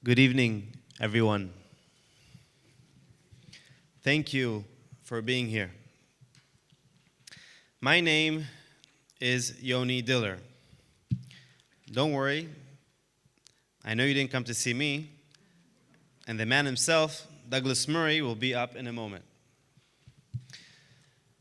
Good evening, everyone. Thank you for being here. My name is Yoni Diller. Don't worry, I know you didn't come to see me, and the man himself, Douglas Murray, will be up in a moment.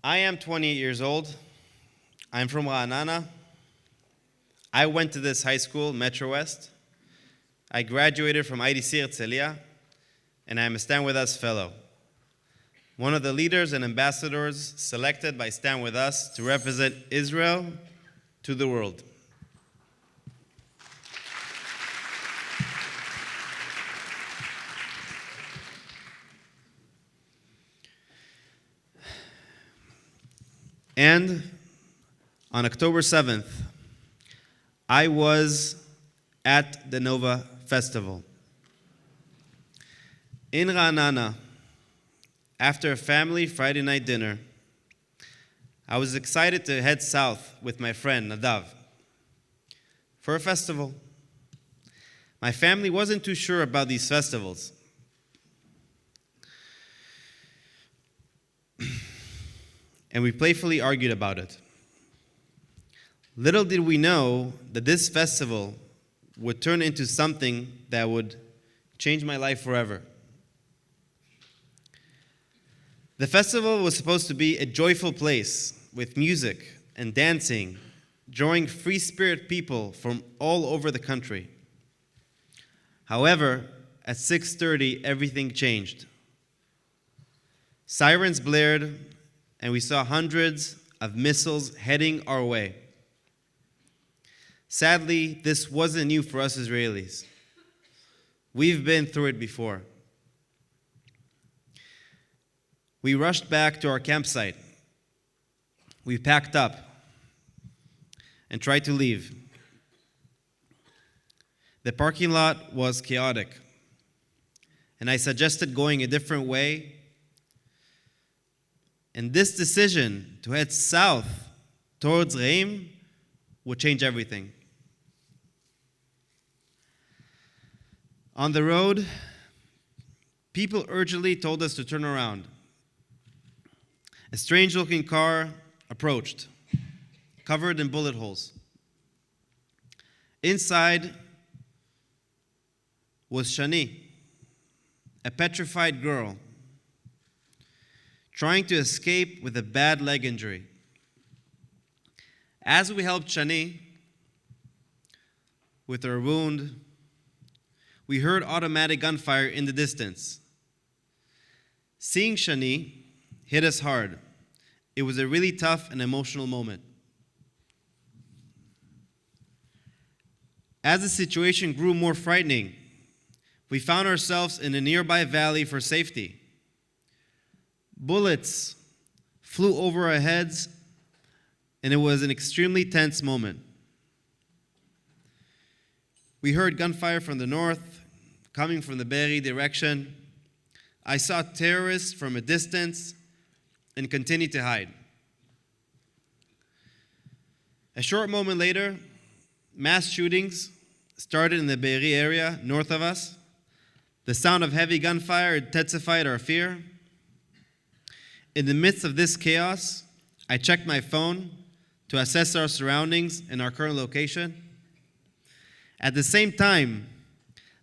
I am 28 years old. I'm from Ra'anana. I went to this high school, Metro West. I graduated from IDC Herzliya, and I am a Standwithus fellow, one of the leaders and ambassadors selected by Standwithus to represent Israel to the world. And on October 7th, I was at the Nova Festival. In Ra'anana, after a family Friday night dinner, I was excited to head south with my friend Nadav for a festival. My family wasn't too sure about these festivals. And we playfully argued about it. Little did we know that this festival would turn into something that would change my life forever. The festival was supposed to be a joyful place with music and dancing, drawing free-spirit people from all over the country. However, at 6:30, everything changed. Sirens blared, and we saw hundreds of missiles heading our way. Sadly, this wasn't new for us Israelis. We've been through it before. We rushed back to our campsite. We packed up and tried to leave. The parking lot was chaotic, and I suggested going a different way. And this decision to head south towards Reim would change everything. On the road, people urgently told us to turn around. A strange-looking car approached, covered in bullet holes. Inside was Shani, a petrified girl, trying to escape with a bad leg injury. As we helped Shani with her wound, we heard automatic gunfire in the distance. Seeing Shani hit us hard. It was a really tough and emotional moment. As the situation grew more frightening, we found ourselves in a nearby valley for safety. Bullets flew over our heads, and it was an extremely tense moment. We heard gunfire from the north, coming from the Be'eri direction. I saw terrorists from a distance and continued to hide. A short moment later, mass shootings started in the Be'eri area north of us. The sound of heavy gunfire intensified our fear. In the midst of this chaos, I checked my phone to assess our surroundings and our current location. At the same time,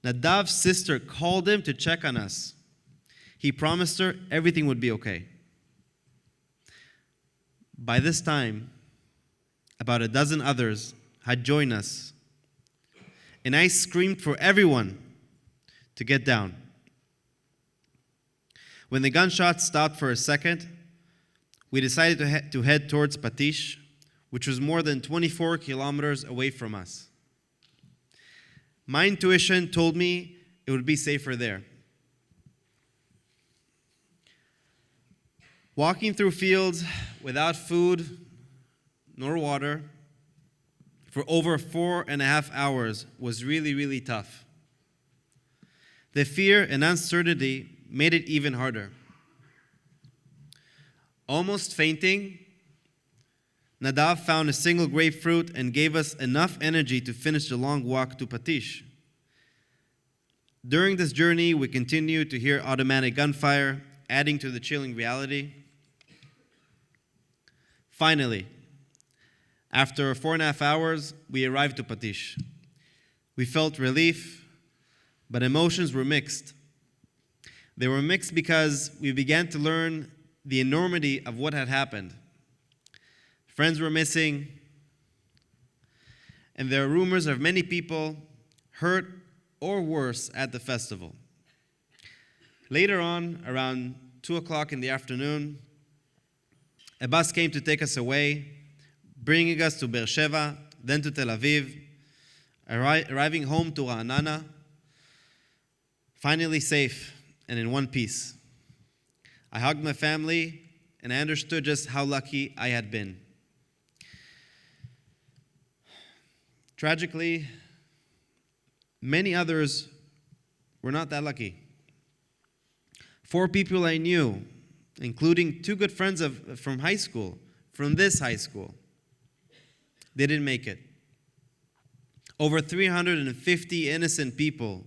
Nadav's sister called him to check on us. He promised her everything would be okay. By this time, about a dozen others had joined us, and I screamed for everyone to get down. When the gunshots stopped for a second, we decided to head towards Patish, which was more than 24 kilometers away from us. My intuition told me it would be safer there. Walking through fields without food nor water for over 4.5 hours was really, really tough. The fear and uncertainty made it even harder. Almost fainting, Nadav found a single grapefruit and gave us enough energy to finish the long walk to Patish. During this journey, we continued to hear automatic gunfire, adding to the chilling reality. Finally, after 4.5 hours, we arrived to Patish. We felt relief, but emotions were mixed. They were mixed because we began to learn the enormity of what had happened. Friends were missing, and there are rumors of many people hurt or worse at the festival. Later on, around 2 o'clock in the afternoon, a bus came to take us away, bringing us to Beersheba, then to Tel Aviv, arriving home to Ra'anana, finally safe and in one piece. I hugged my family, and I understood just how lucky I had been. Tragically, many others were not that lucky. 4 people I knew, including 2 good friends from high school, from this high school, they didn't make it. Over 350 innocent people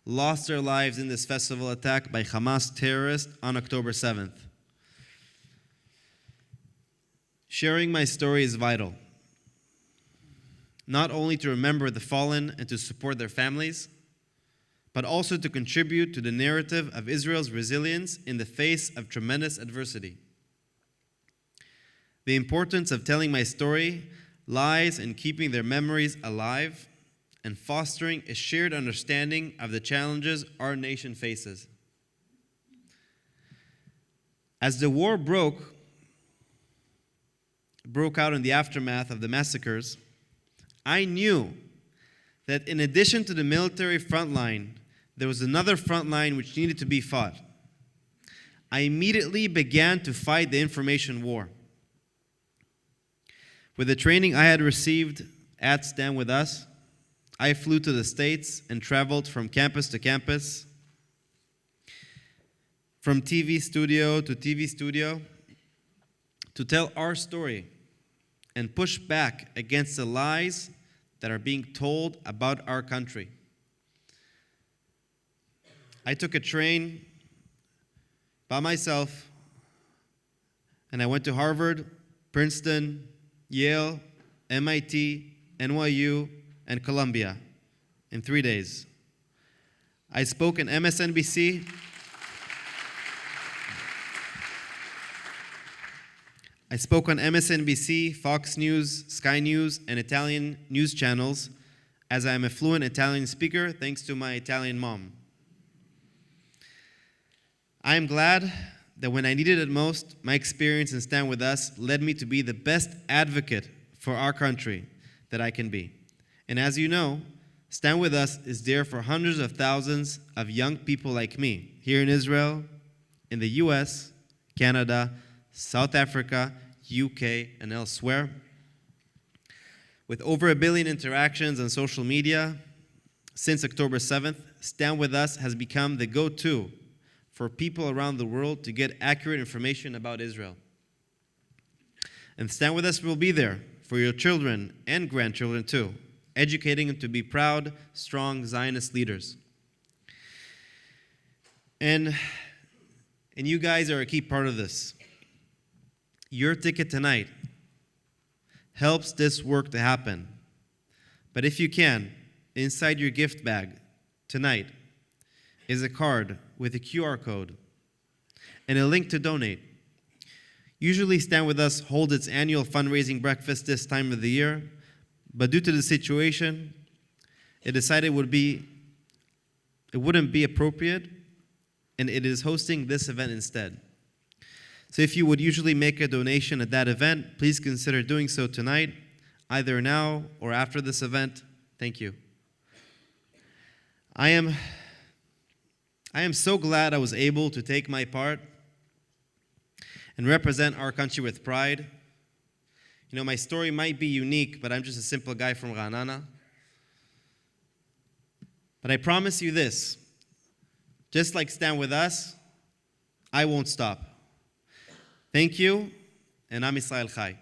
lost their lives in this festival attack by Hamas terrorists on October 7th. Sharing my story is vital, not only to remember the fallen and to support their families, but also to contribute to the narrative of Israel's resilience in the face of tremendous adversity. The importance of telling my story lies in keeping their memories alive and fostering a shared understanding of the challenges our nation faces. As the war broke out in the aftermath of the massacres, I knew that in addition to the military front line, there was another front line which needed to be fought. I immediately began to fight the information war. With the training I had received at Standwithus, I flew to the States and traveled from campus to campus, from TV studio to TV studio, to tell our story and push back against the lies that are being told about our country. I took a train by myself, and I went to Harvard, Princeton, Yale, MIT, NYU, and Columbia in 3 days. I spoke on MSNBC. I spoke on MSNBC, Fox News, Sky News, and Italian news channels, as I am a fluent Italian speaker thanks to my Italian mom. I am glad that when I needed it most, my experience in Standwithus led me to be the best advocate for our country that I can be. And as you know, Standwithus is there for hundreds of thousands of young people like me here in Israel, in the US, Canada, South Africa, UK, and elsewhere. With over 1 billion interactions on social media, since October 7th, Standwithus has become the go-to for people around the world to get accurate information about Israel. And Standwithus will be there for your children and grandchildren too, educating them to be proud, strong Zionist leaders. And you guys are a key part of this. Your ticket tonight helps this work to happen. But if you can, inside your gift bag tonight is a card with a QR code and a link to donate. Usually Standwithus holds its annual fundraising breakfast this time of the year, but due to the situation, it decided it wouldn't be appropriate, and it is hosting this event instead. So if you would usually make a donation at that event, please consider doing so tonight, either now or after this event. Thank you. I am so glad I was able to take my part and represent our country with pride. You know, my story might be unique, but I'm just a simple guy from Ra'anana. But I promise you this, just like Standwithus, I won't stop. Thank you, and Am Yisrael Chai.